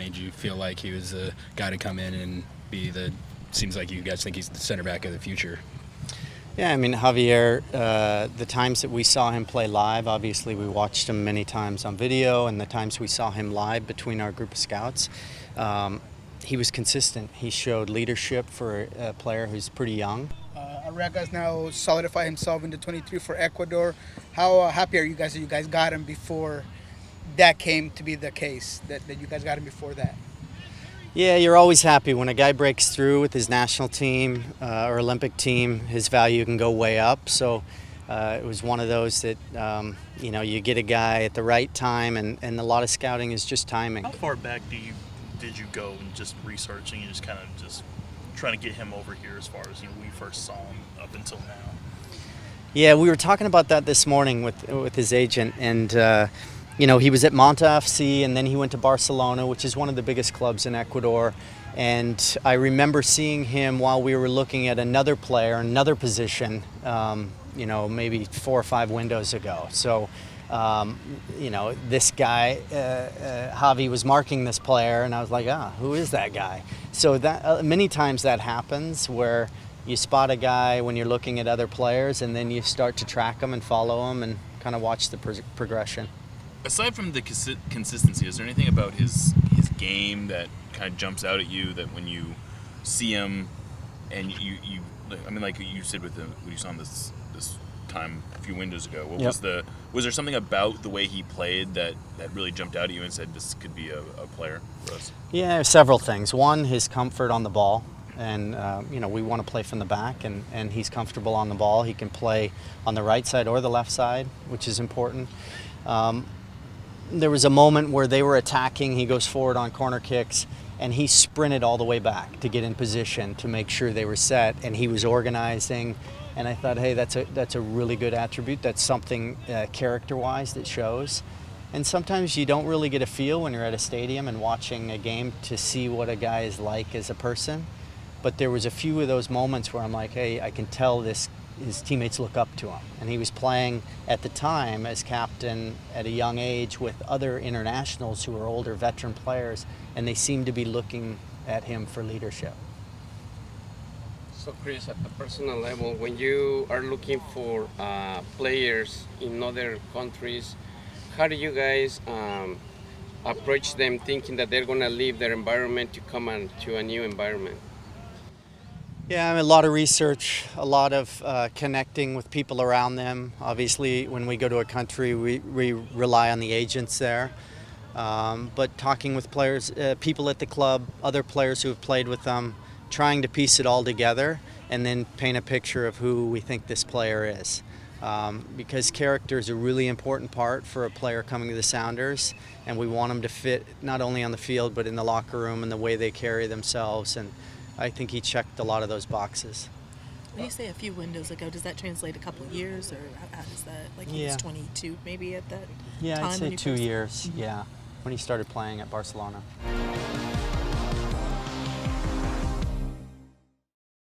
made you feel like he was the guy to come in and be the? Seems like you guys think he's the center back of the future. Yeah, I mean, Javier, the times that we saw him play live, obviously we watched him many times on video, and the times we saw him live between our group of scouts, he was consistent. He showed leadership for a player who's pretty young. Arreaga has now solidified himself in the 23 for Ecuador. How happy are you guys that you guys got him before that came to be the case, that you guys got him before that? Yeah, you're always happy when a guy breaks through with his national team or Olympic team. His value can go way up. So it was one of those that you get a guy at the right time, and a lot of scouting is just timing. How far back did you go and just researching and just kind of just trying to get him over here as far as we first saw him up until now? Yeah, we were talking about that this morning with his agent, and he was at Monta FC, and then he went to Barcelona, which is one of the biggest clubs in Ecuador. And I remember seeing him while we were looking at another player, another position, maybe 4 or 5 windows ago. So, this guy, Javi, was marking this player, and I was like, who is that guy? So that many times that happens where you spot a guy when you're looking at other players, and then you start to track them and follow them and kind of watch the progression. Aside from the consistency, is there anything about his game that kind of jumps out at you that when you see him and like you said with when you saw him this time a few windows ago, was there something about the way he played that really jumped out at you and said this could be a player for us? Yeah, several things. One, his comfort on the ball. And, we want to play from the back, and he's comfortable on the ball. He can play on the right side or the left side, which is important. There was a moment where they were attacking. He goes forward on corner kicks, and he sprinted all the way back to get in position to make sure they were set, and he was organizing. And I thought, hey, that's a really good attribute. That's something character-wise that shows. And sometimes you don't really get a feel when you're at a stadium and watching a game to see what a guy is like as a person. But there was a few of those moments where I'm like, hey, I can tell his teammates look up to him. And he was playing at the time as captain at a young age with other internationals who were older veteran players, and they seemed to be looking at him for leadership. So Chris, at a personal level, when you are looking for players in other countries, how do you guys approach them thinking that they're going to leave their environment to come to a new environment? Yeah, a lot of research, a lot of connecting with people around them. Obviously, when we go to a country, we rely on the agents there. But talking with players, people at the club, other players who have played with them, trying to piece it all together and then paint a picture of who we think this player is. Because character is a really important part for a player coming to the Sounders, and we want them to fit not only on the field but in the locker room and the way they carry themselves. And I think he checked a lot of those boxes. When you say a few windows ago, does that translate a couple of years, or how does that, like he was 22 maybe at that time? Yeah, I'd say 2 years, when he started playing at Barcelona.